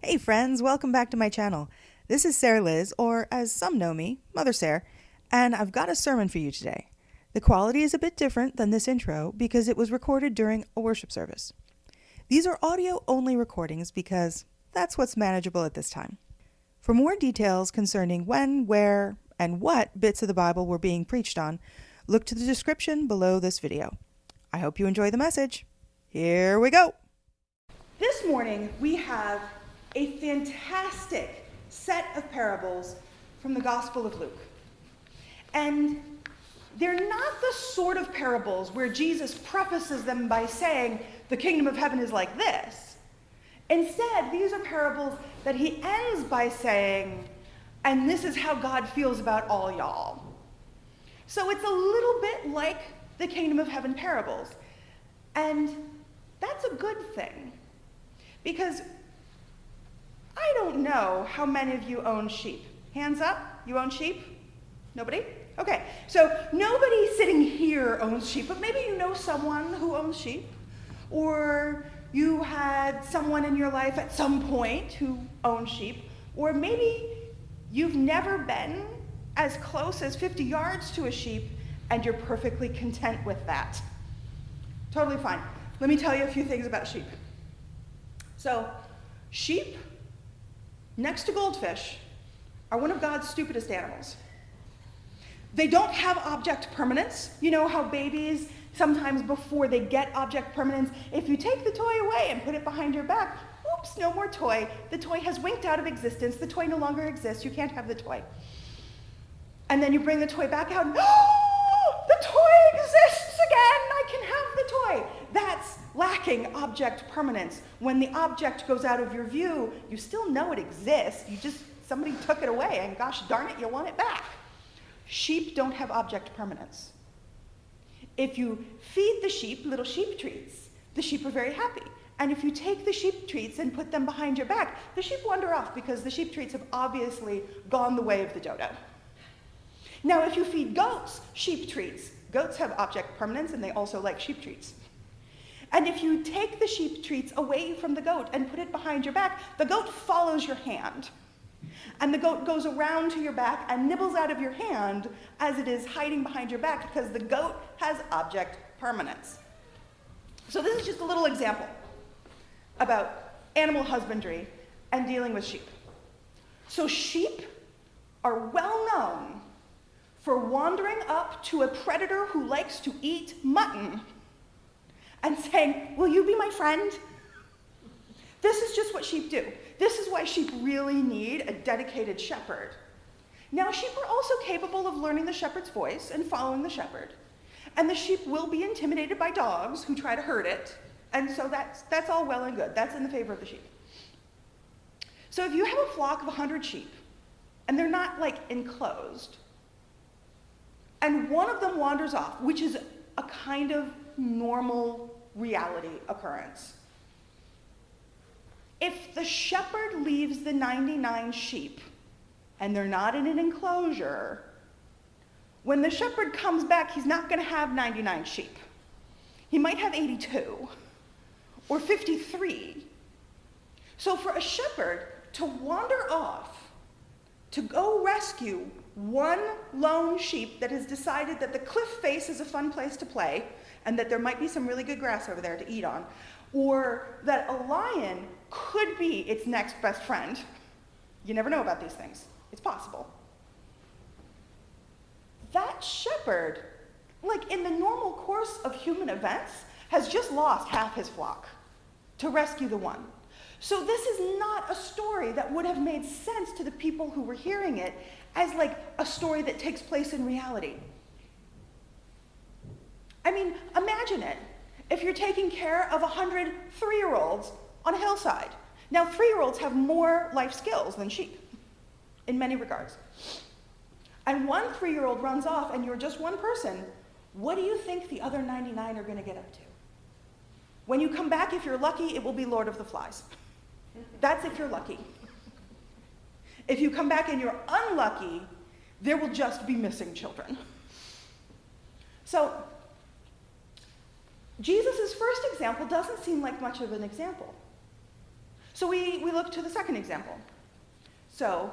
Hey friends, welcome back to my channel. This is Sare Liz, or as some know me, Mother Sare, and I've got a sermon for you today. The quality is a bit different than this intro because it was recorded during a worship service. These are audio-only recordings because that's what's manageable at this time. For more details concerning when, where, and what bits of the Bible were being preached on, look to the description below this video. I hope you enjoy the message. Here we go! This morning we have a fantastic set of parables from the Gospel of Luke. And they're not the sort of parables where Jesus prefaces them by saying, the kingdom of heaven is like this. Instead, these are parables that he ends by saying, and this is how God feels about all y'all. So it's a little bit like the kingdom of heaven parables. And that's a good thing. Because I don't know how many of you own sheep. Hands up, you own sheep? Nobody? Okay, so nobody sitting here owns sheep, but maybe you know someone who owns sheep, or you had someone in your life at some point who owned sheep, or maybe you've never been as close as 50 yards to a sheep and you're perfectly content with that. Totally fine. Let me tell you a few things about sheep. So, sheep, next to goldfish, are one of God's stupidest animals. They don't have object permanence. You know how babies, sometimes before they get object permanence, if you take the toy away and put it behind your back, oops, no more toy. The toy has winked out of existence. The toy no longer exists. You can't have the toy. And then you bring the toy back out, and, oh, the toy exists again. I can have the toy. That's lacking object permanence. When the object goes out of your view, you still know it exists. Somebody took it away, and gosh darn it, you want it back. Sheep don't have object permanence. If you feed the sheep little sheep treats, the sheep are very happy. And if you take the sheep treats and put them behind your back, the sheep wander off because the sheep treats have obviously gone the way of the dodo. Now, if you feed goats sheep treats, goats have object permanence and they also like sheep treats. And if you take the sheep treats away from the goat and put it behind your back, the goat follows your hand. And the goat goes around to your back and nibbles out of your hand as it is hiding behind your back because the goat has object permanence. So this is just a little example about animal husbandry and dealing with sheep. So sheep are well known for wandering up to a predator who likes to eat mutton and saying, will you be my friend? This is just what sheep do. This is why sheep really need a dedicated shepherd. Now, sheep are also capable of learning the shepherd's voice and following the shepherd. And the sheep will be intimidated by dogs who try to hurt it. And so that's all well and good. That's in the favor of the sheep. So if you have a flock of 100 sheep, and they're not like enclosed, and one of them wanders off, which is a kind of normal reality occurrence. If the shepherd leaves the 99 sheep, and they're not in an enclosure, when the shepherd comes back, he's not going to have 99 sheep. He might have 82, or 53. So for a shepherd to wander off, to go rescue one lone sheep that has decided that the cliff face is a fun place to play, and that there might be some really good grass over there to eat on, or that a lion could be its next best friend. You never know about these things. It's possible. That shepherd, like in the normal course of human events, has just lost half his flock to rescue the one. So this is not a story that would have made sense to the people who were hearing it as like a story that takes place in reality. I mean, imagine it. If you're taking care of 100 3-year-olds on a hillside. Now, 3-year-olds have more life skills than sheep, in many regards. And one 3-year-old runs off and you're just one person, what do you think the other 99 are going to get up to? When you come back, if you're lucky, it will be Lord of the Flies. That's if you're lucky. If you come back and you're unlucky, there will just be missing children. So, Jesus' first example doesn't seem like much of an example. So we look to the second example. So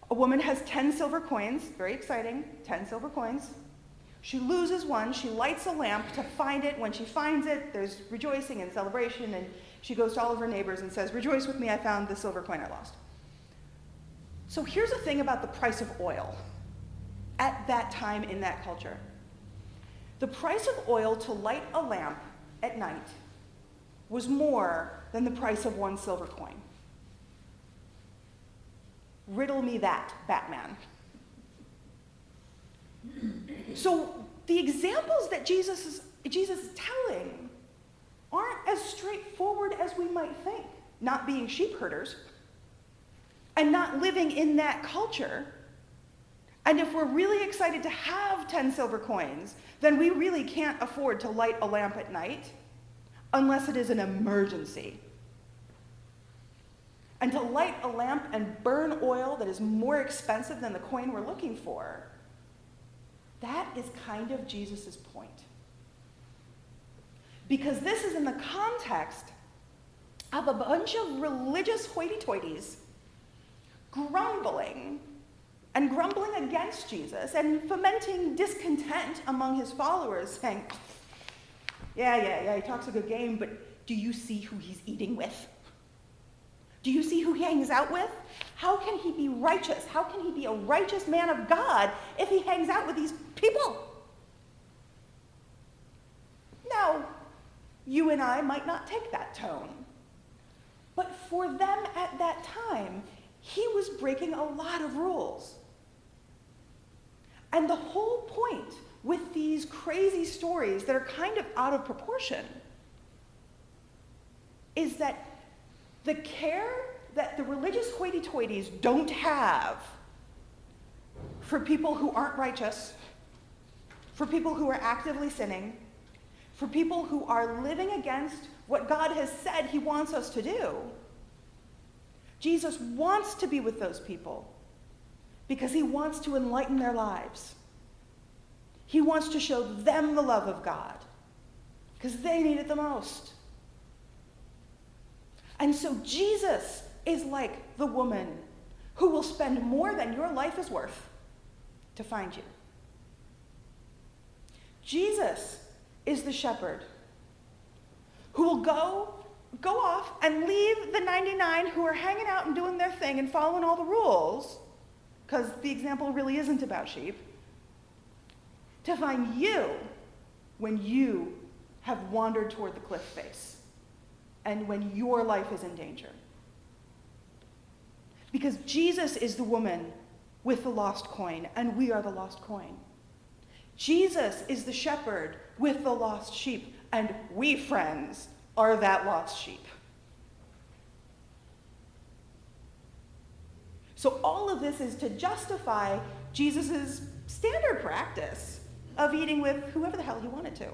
a woman has 10 silver coins, very exciting, 10 silver coins. She loses one, she lights a lamp to find it. When she finds it, there's rejoicing and celebration, and she goes to all of her neighbors and says, "Rejoice with me, I found the silver coin I lost." So here's the thing about the price of oil at that time in that culture. The price of oil to light a lamp at night was more than the price of one silver coin. Riddle me that, Batman. So the examples that Jesus is telling aren't as straightforward as we might think. Not being sheep herders and not living in that culture. And if we're really excited to have 10 silver coins, then we really can't afford to light a lamp at night unless it is an emergency. And to light a lamp and burn oil that is more expensive than the coin we're looking for, that is kind of Jesus' point. Because this is in the context of a bunch of religious hoity-toities grumbling against Jesus and fomenting discontent among his followers, saying, yeah, he talks a good game, but do you see who he's eating with? Do you see who he hangs out with? How can he be righteous? How can he be a righteous man of God if he hangs out with these people? Now, you and I might not take that tone, but for them at that time, he was breaking a lot of rules. And the whole point with these crazy stories that are kind of out of proportion is that the care that the religious hoity-toities don't have for people who aren't righteous, for people who are actively sinning, for people who are living against what God has said he wants us to do, Jesus wants to be with those people because he wants to enlighten their lives. He wants to show them the love of God because they need it the most. And so Jesus is like the woman who will spend more than your life is worth to find you. Jesus is the shepherd who will go off and leave the 99 who are hanging out and doing their thing and following all the rules, because the example really isn't about sheep, to find you when you have wandered toward the cliff face and when your life is in danger. Because Jesus is the woman with the lost coin, and we are the lost coin. Jesus is the shepherd with the lost sheep, and we, friends, are that lost sheep. So all of this is to justify Jesus' standard practice of eating with whoever the hell he wanted to,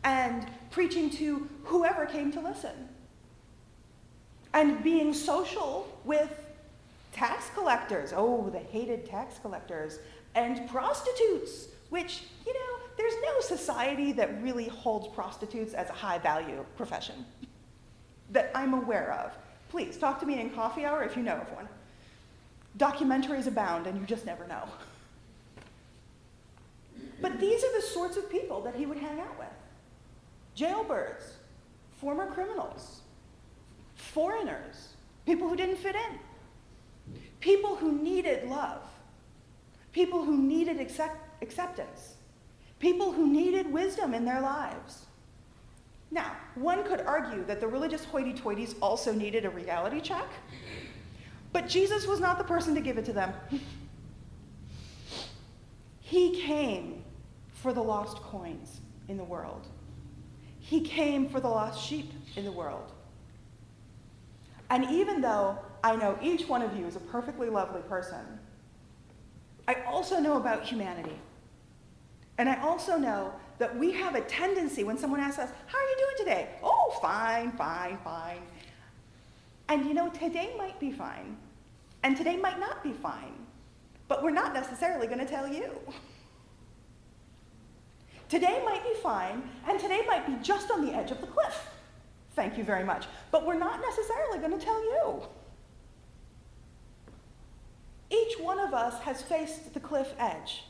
and preaching to whoever came to listen, and being social with tax collectors, the hated tax collectors, and prostitutes, which, there's no society that really holds prostitutes as a high-value profession that I'm aware of. Please, talk to me in coffee hour if you know of one. Documentaries abound, and you just never know. But these are the sorts of people that he would hang out with. Jailbirds, former criminals, foreigners, people who didn't fit in, people who needed love, people who needed acceptance, people who needed wisdom in their lives. Now, one could argue that the religious hoity-toities also needed a reality check, but Jesus was not the person to give it to them. He came for the lost coins in the world. He came for the lost sheep in the world. And even though I know each one of you is a perfectly lovely person, I also know about humanity. And I also know that we have a tendency when someone asks us, "How are you doing today?" "Oh, fine. And today might be fine. And today might not be fine. But we're not necessarily going to tell you. Today might be fine, and today might be just on the edge of the cliff Thank you very much. But we're not necessarily going to tell you. Each one of us has faced the cliff edge.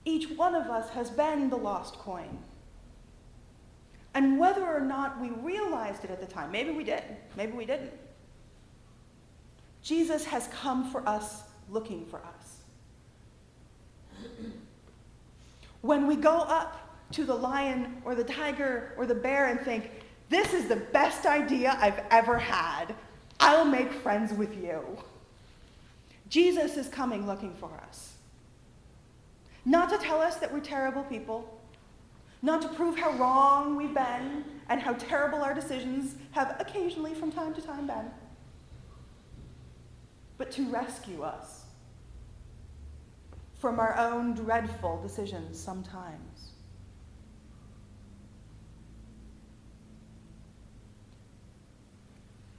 Each one of us has been the lost coin. And whether or not we realized it at the time, maybe we did, maybe we didn't, Jesus has come for us, looking for us. When we go up to the lion or the tiger or the bear and think, this is the best idea I've ever had, I'll make friends with you. Jesus is coming looking for us. Not to tell us that we're terrible people, not to prove how wrong we've been and how terrible our decisions have occasionally from time to time been, but to rescue us from our own dreadful decisions sometimes.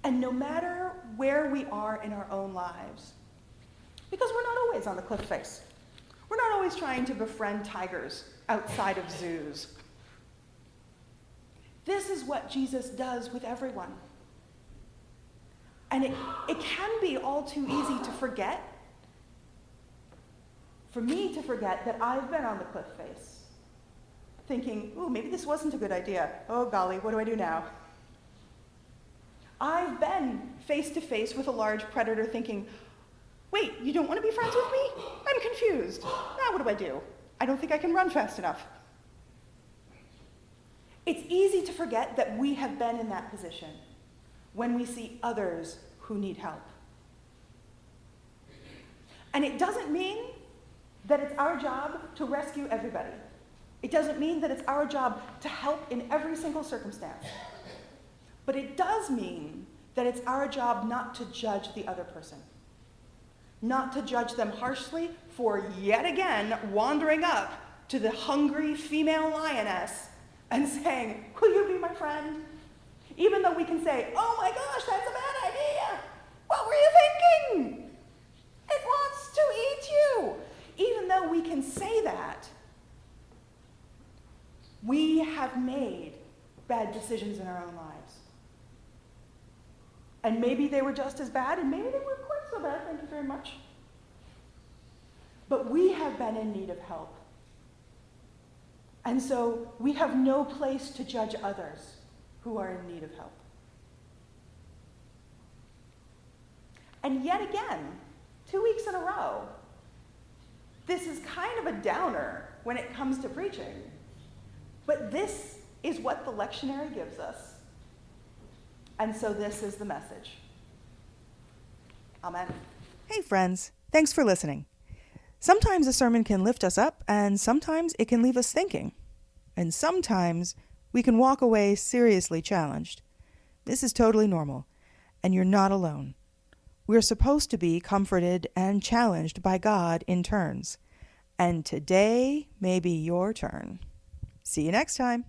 And no matter where we are in our own lives, because we're not always on the cliff face. We're not always trying to befriend tigers outside of zoos. This is what Jesus does with everyone. And it can be all too easy to forget, for me to forget that I've been on the cliff face, thinking, ooh, maybe this wasn't a good idea. Oh, golly, what do I do now? I've been face to face with a large predator thinking, wait, you don't want to be friends with me? I'm confused. Now what do? I don't think I can run fast enough. It's easy to forget that we have been in that position when we see others who need help. And it doesn't mean that it's our job to rescue everybody. It doesn't mean that it's our job to help in every single circumstance. But it does mean that it's our job not to judge the other person. Not to judge them harshly for yet again wandering up to the hungry female lioness and saying, will you be my friend? Even though we can say, oh my gosh, that's a bad idea. What were you thinking? It wants to eat you. Even though we can say that, we have made bad decisions in our own lives. And maybe they were just as bad, and maybe they weren't quite so bad, thank you very much. But we have been in need of help. And so we have no place to judge others who are in need of help. And yet again, 2 weeks in a row, this is kind of a downer when it comes to preaching. But this is what the lectionary gives us. And so this is the message. Amen. Hey friends, thanks for listening. Sometimes a sermon can lift us up, and sometimes it can leave us thinking. And sometimes we can walk away seriously challenged. This is totally normal, and you're not alone. We're supposed to be comforted and challenged by God in turns. And today may be your turn. See you next time.